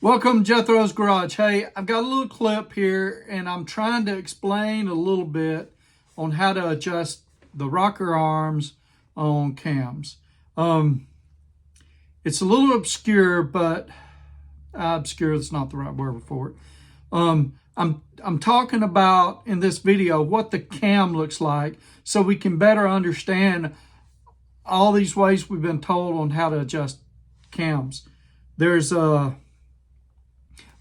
Welcome to Jethro's Garage. Hey, I've got a little clip here and I'm trying to explain a little bit on how to adjust the rocker arms on cams. It's a little obscure, but obscure is not the right word for it. I'm talking about in this video what the cam looks like so we can better understand all these ways we've been told on how to adjust cams. There's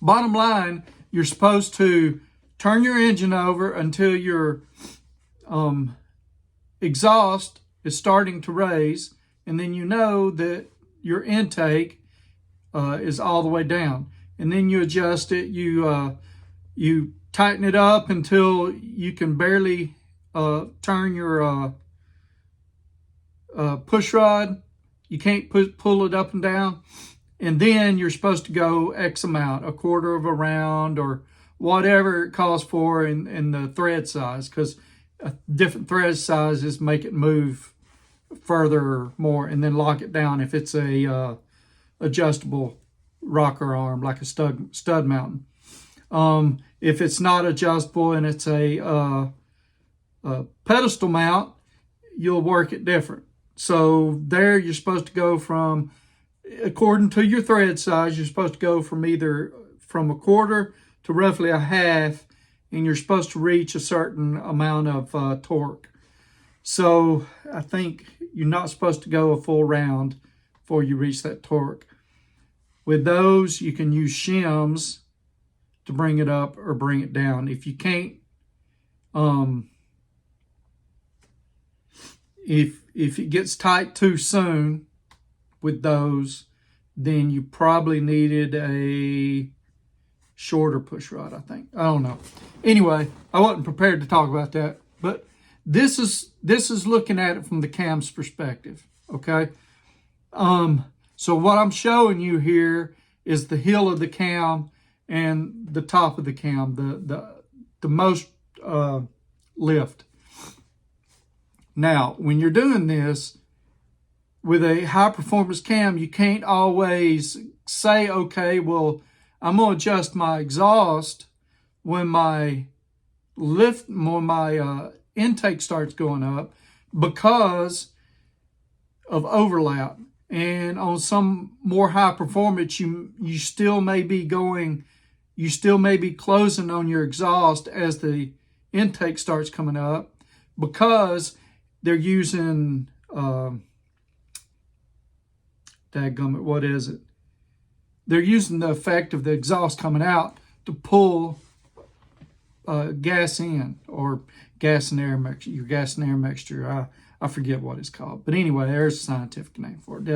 bottom line, you're supposed to turn your engine over until your exhaust is starting to raise, and then you know that your intake is all the way down. And then you adjust it. You tighten it up until you can barely turn your push rod. You can't pull it up and down. And then you're supposed to go X amount, a quarter of a round or whatever it calls for in the thread size, because different thread sizes make it move further or more, and then lock it down if it's a adjustable rocker arm, like a stud mounting. If it's not adjustable and it's a pedestal mount, you'll work it different. So there you're supposed to go from, according to your thread size, you're supposed to go from a quarter to roughly a half, and you're supposed to reach a certain amount of torque. So I think you're not supposed to go a full round before you reach that torque. With those, you can use shims to bring it up or bring it down. If you can't, if it gets tight too soon with those, then you probably needed a shorter push rod, I think. I don't know. Anyway, I wasn't prepared to talk about that, but this is looking at it from the cam's perspective, okay? So what I'm showing you here is the heel of the cam and the top of the cam, the most lift. Now, when you're doing this with a high performance cam, you can't always say, okay, well, I'm going to adjust my exhaust when my intake starts going up because of overlap. And on some more high performance, you still may be closing on your exhaust as the intake starts coming up, because they're using dadgummit, what is it? They're using the effect of the exhaust coming out to pull gas in, or gas and air mixture. Your gas and air mixture, I forget what it's called, but anyway, there's a scientific name for it.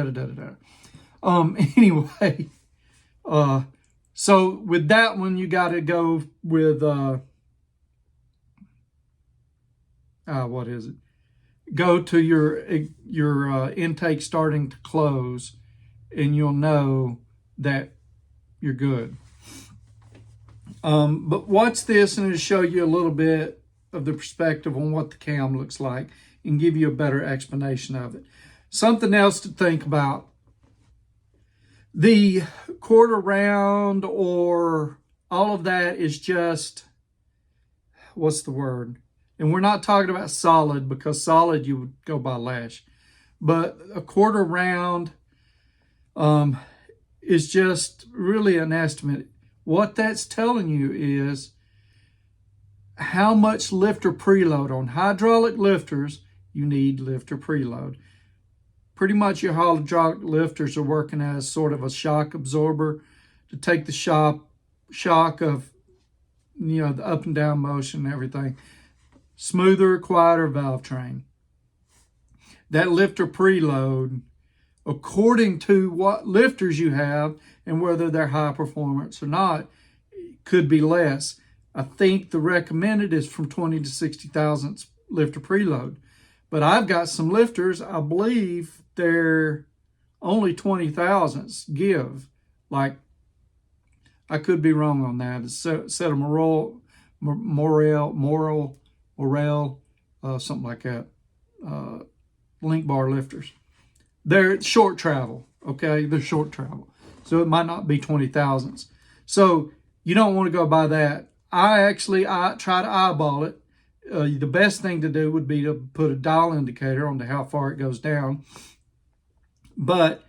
Anyway, so with that one, you got to go with what is it? Go to your intake starting to close, and you'll know that you're good. But watch this, and it'll show you a little bit of the perspective on what the cam looks like and give you a better explanation of it. Something else to think about. The quarter round or all of that is just, what's the word? And we're not talking about solid, because solid you would go by lash. But a quarter round is just really an estimate. What that's telling you is how much lifter preload. On hydraulic lifters, you need lifter preload. Pretty much your hydraulic lifters are working as sort of a shock absorber to take the shock of, the up and down motion and everything. Smoother, quieter valve train. That lifter preload, according to what lifters you have and whether they're high performance or not, could be less. I think the recommended is from 20 to 60 thousandths lifter preload. But I've got some lifters, I believe they're only 20 thousandths give. Like, I could be wrong on that. It's a set of Morel, something like that. Link bar lifters. They're short travel, okay? They're short travel. So it might not be 20 thousandths. So you don't want to go by that. I try to eyeball it. The best thing to do would be to put a dial indicator on to how far it goes down. But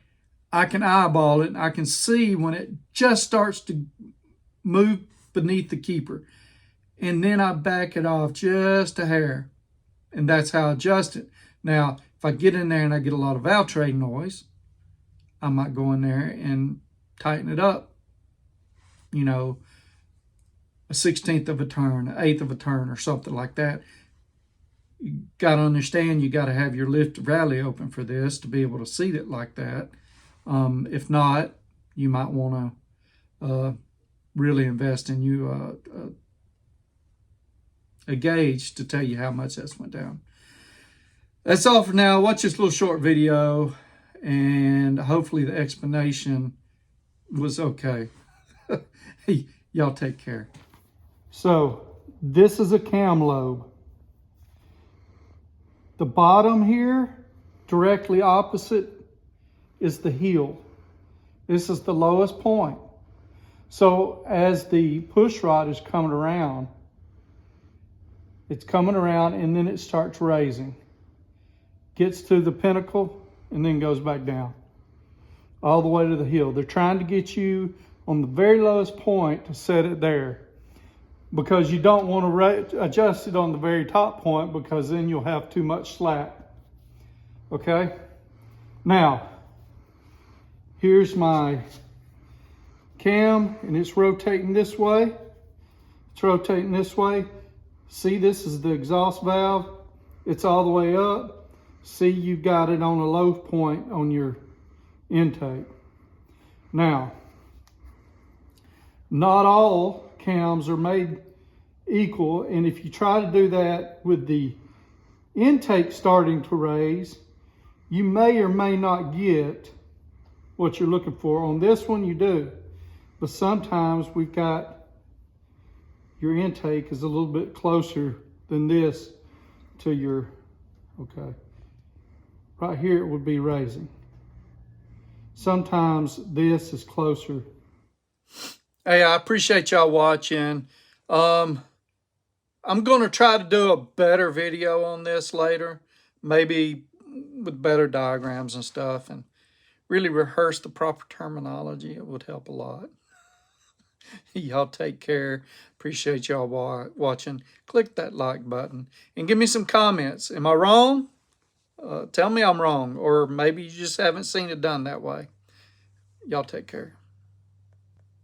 I can eyeball it, and I can see when it just starts to move beneath the keeper. And then I back it off just a hair. And that's how I adjust it. Now, if I get in there and I get a lot of valve tray noise, I might go in there and tighten it up. You know, a 1/16 of a turn, an 1/8 of a turn, or something like that. You got to understand, you got to have your lift rally open for this to be able to seat it like that. If not, you might want to really invest in you a gauge to tell you how much that's went down. That's all for now. Watch this little short video, and hopefully the explanation was okay. Y'all take care. So this is a cam lobe. The bottom here, directly opposite, is the heel. This is the lowest point. So as the push rod is coming around, it's coming around and then it starts raising. Gets to the pinnacle and then goes back down. All the way to the heel. They're trying to get you on the very lowest point to set it there, because you don't want to adjust it on the very top point, because then you'll have too much slack. Okay? Now, here's my cam, and it's rotating this way. It's rotating this way. See, this is the exhaust valve. It's all the way up. See, you've got it on a low point on your intake. Now, not all cams are made equal, and if you try to do that with the intake starting to raise, you may or may not get what you're looking for. On this one you do, but sometimes we've got your intake is a little bit closer than this to your, okay, right here it would be raising. Sometimes this is closer. Hey, I appreciate y'all watching. I'm going to try to do a better video on this later, maybe with better diagrams and stuff, and really rehearse the proper terminology. It would help a lot. Y'all take care. Appreciate y'all watching. Click that like button and give me some comments. Am I wrong? Tell me I'm wrong, or maybe you just haven't seen it done that way. Y'all take care.